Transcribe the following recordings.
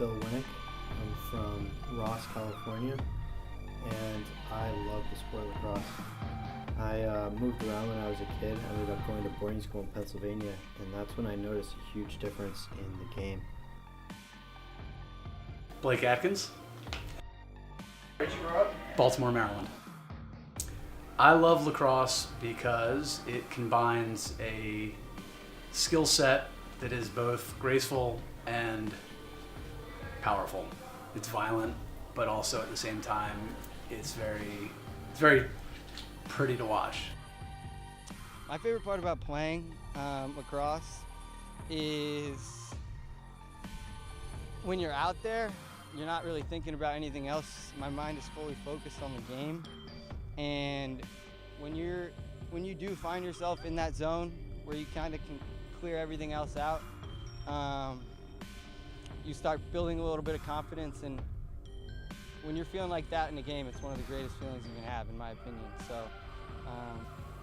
Phil Winnick. I'm from Ross, California, and I love the sport of lacrosse. I moved around when I was a kid. I ended up going to boarding school in Pennsylvania, and that's when I noticed a huge difference in the game. Blake Atkins. Where'd you grow up? Baltimore, Maryland. I love lacrosse because it combines a skill set that is both graceful and powerful. It's violent, but also at the same time, it's very pretty to watch. My favorite part about playing lacrosse is when you're out there, you're not really thinking about anything else. My mind is fully focused on the game, and when you do find yourself in that zone where you kind of can clear everything else out, you start building a little bit of confidence, and when you're feeling like that in a game, it's one of the greatest feelings you can have, in my opinion. So,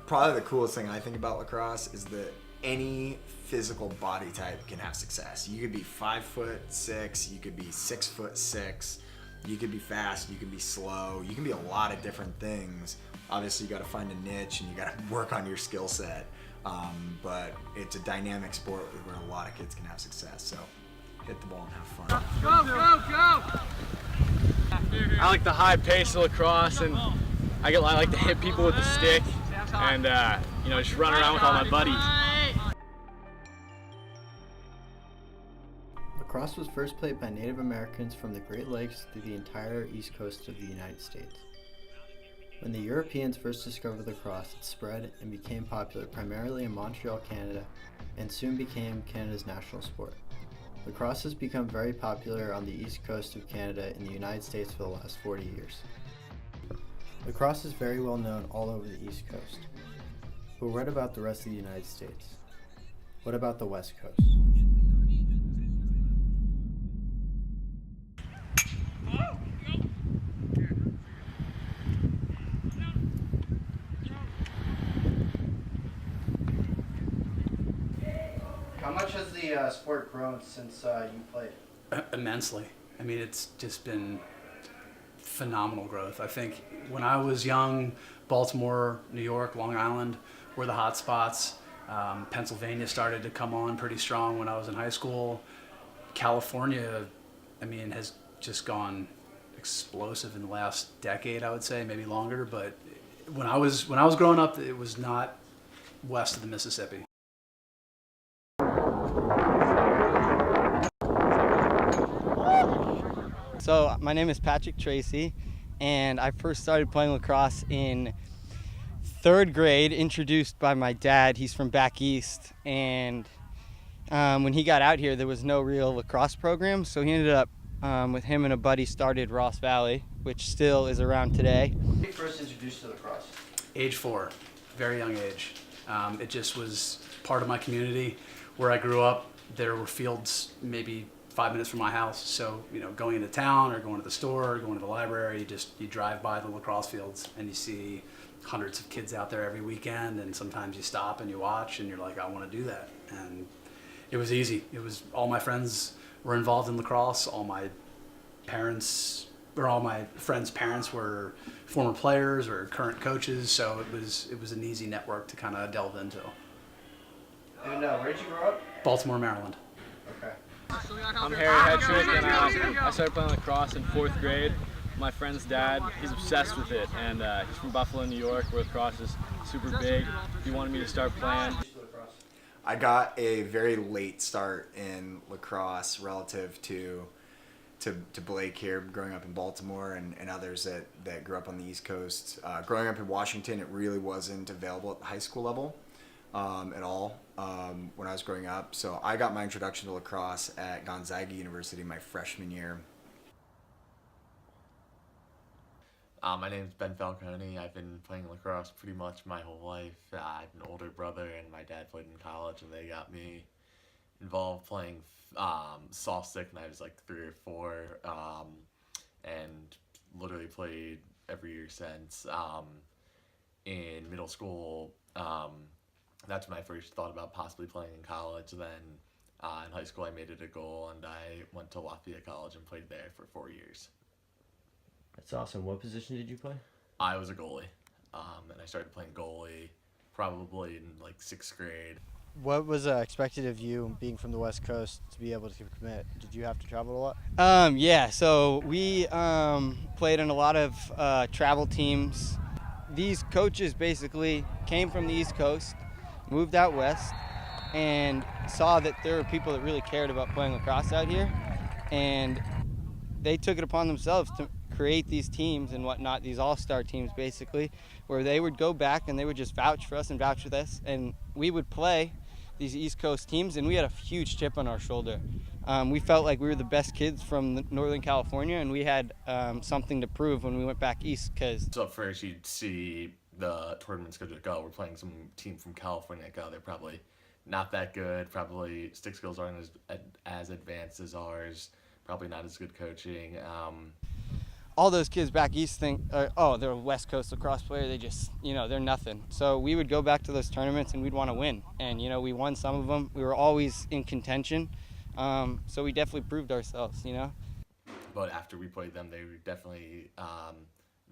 probably the coolest thing I think about lacrosse is that any physical body type can have success. You could be 5'6", you could be 6'6", you could be fast, you could be slow, you can be a lot of different things. Obviously, you got to find a niche and you got to work on your skill set. But it's a dynamic sport where a lot of kids can have success. So hit the ball and have fun. Go, go, go! I like the high pace of lacrosse, and I like to hit people with the stick, and just run around with all my buddies. Lacrosse was first played by Native Americans from the Great Lakes through the entire east coast of the United States. When the Europeans first discovered lacrosse, it spread and became popular primarily in Montreal, Canada, and soon became Canada's national sport. Lacrosse has become very popular on the east coast of Canada in the United States for the last 40 years. Lacrosse is very well known all over the east coast. But what about the rest of the United States? What about the west coast? How much has the sport grown since you played? Immensely. I mean, it's just been phenomenal growth. I think when I was young, Baltimore, New York, Long Island were the hot spots. Pennsylvania started to come on pretty strong when I was in high school. California, I mean, has just gone explosive in the last decade, I would say, maybe longer. But when I was growing up, it was not west of the Mississippi. So my name is Patrick Tracy, and I first started playing lacrosse in 3rd grade, introduced by my dad. He's from back east, and when he got out here, there was no real lacrosse program, so he ended up, with him and a buddy, started Ross Valley, which still is around today. When were you first introduced to lacrosse? Age 4, very young age. It just was part of my community. Where I grew up, there were fields maybe 5 minutes from my house. So, going into town or going to the store or going to the library, you drive by the lacrosse fields and you see hundreds of kids out there every weekend, and sometimes you stop and you watch and you're like, I want to do that. And it was easy. It was all my friends were involved in lacrosse. All my friends' parents were former players or current coaches, so it was an easy network to kind of delve into. And where did you grow up? Baltimore, Maryland. Okay. I'm Harry Hetrick, and I started playing lacrosse in 4th grade. My friend's dad, he's obsessed with it, and he's from Buffalo, New York, where lacrosse is super big. He wanted me to start playing. I got a very late start in lacrosse relative to Blake here, growing up in Baltimore, and others that grew up on the East Coast. Growing up in Washington, it really wasn't available at the high school level at all when I was growing up. So I got my introduction to lacrosse at Gonzaga University my freshman year. My name is Ben Falcone. I've been playing lacrosse pretty much my whole life. I have an older brother, and my dad played in college, and they got me involved playing soft stick when I was like 3 or 4, and literally played every year since. In middle school, that's when I first thought about possibly playing in college. Then In high school, I made it a goal, and I went to Lafayette College and played there for 4 years. That's awesome. What position did you play? I was a goalie, and I started playing goalie probably in like 6th grade. What was expected of you being from the West Coast to be able to commit? Did you have to travel a lot? Yeah, so we played in a lot of travel teams. These coaches basically came from the East Coast, moved out west, and saw that there were people that really cared about playing lacrosse out here, and they took it upon themselves to create these teams and whatnot, these all-star teams basically, where they would go back and they would just vouch for us and vouch with us, and we would play these East Coast teams, and we had a huge chip on our shoulder. We felt like we were the best kids from Northern California, and we had something to prove when we went back east. So at first you'd see the tournament schedule go, we're playing some team from California, go, they're probably not that good, probably stick skills aren't as advanced as ours, probably not as good coaching. All those kids back east think, oh, they're a West Coast lacrosse player, they just, they're nothing. So we would go back to those tournaments and we'd want to win. And, we won some of them. We were always in contention. So we definitely proved ourselves, But after we played them, they were definitely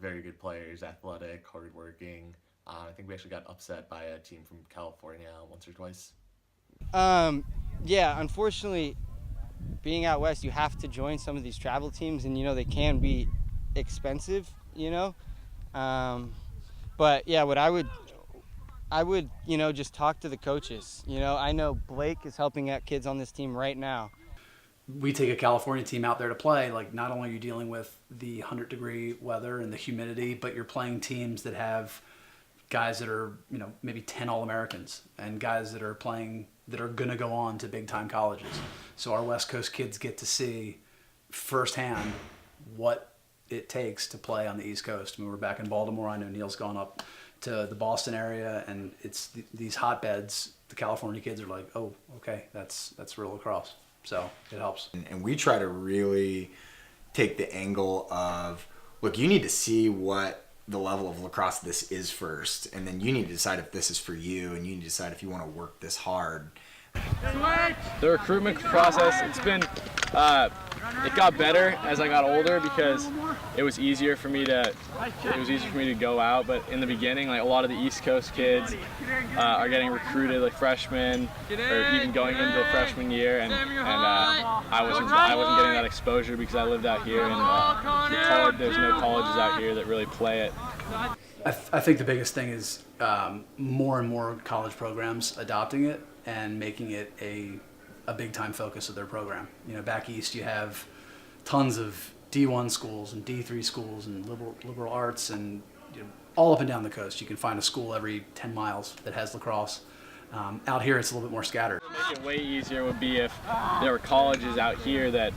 very good players, athletic, hardworking. I think we actually got upset by a team from California once or twice. Yeah, unfortunately, being out west, you have to join some of these travel teams, and they can be expensive, but yeah, what I would just talk to the coaches. I know Blake is helping out kids on this team right now. We take a California team out there to play, like not only are you dealing with the 100-degree weather and the humidity, but you're playing teams that have guys that are, maybe 10 All-Americans and guys that are playing that are going to go on to big-time colleges. So our West Coast kids get to see firsthand what it takes to play on the East Coast. I mean, we're back in Baltimore. I know Neil's gone up to the Boston area, and it's these hotbeds. The California kids are like, oh, okay, that's real lacrosse. So it helps. And we try to really take the angle of, look, you need to see what the level of lacrosse this is first, and then you need to decide if this is for you, and you need to decide if you want to work this hard. The recruitment process, it got better as I got older because it was easier for me to go out. But in the beginning, like a lot of the East Coast kids are getting recruited like freshmen or even going into the freshman year, and I wasn't getting that exposure because I lived out here, and there's no colleges out here that really play it. I think the biggest thing is more and more college programs adopting it and making it a big-time focus of their program. Back east you have tons of D1 schools and D3 schools and liberal arts, and all up and down the coast you can find a school every 10 miles that has lacrosse. Out here it's a little bit more scattered. Make it way easier would be if there were colleges out here that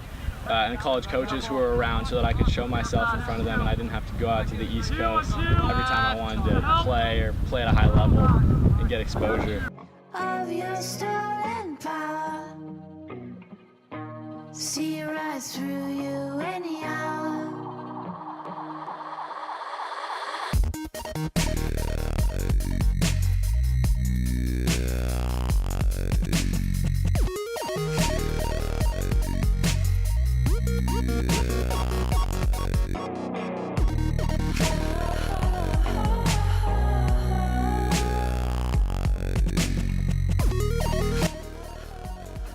and college coaches who were around so that I could show myself in front of them and I didn't have to go out to the East Coast every time I wanted to play or play at a high level and get exposure. Of your stolen power, see right through you anyhow.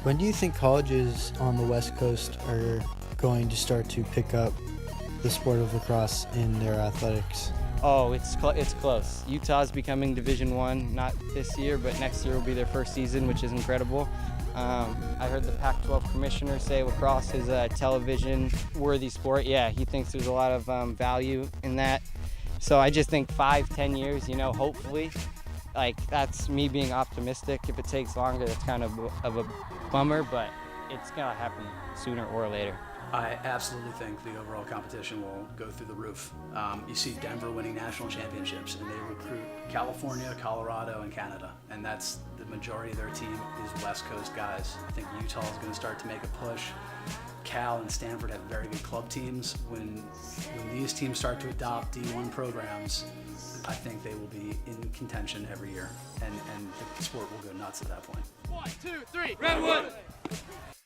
When do you think colleges on the West Coast are going to start to pick up the sport of lacrosse in their athletics? Oh, it's close. Utah's becoming Division I, not this year, but next year will be their first season, which is incredible. I heard the Pac-12 commissioner say lacrosse is a television-worthy sport. Yeah, he thinks there's a lot of value in that. So I just think 5-10 years, hopefully. That's me being optimistic. If it takes longer, that's kind of a bummer, but it's gonna happen sooner or later. I absolutely think the overall competition will go through the roof. You see Denver winning national championships, and they recruit California, Colorado, and Canada, and that's the majority of their team is West Coast guys. I think Utah is going to start to make a push. Cal and Stanford have very good club teams. When these teams start to adopt D1 programs, I think they will be in contention every year, and the sport will go nuts at that point. 1, 2, 3, Redwood! Bye.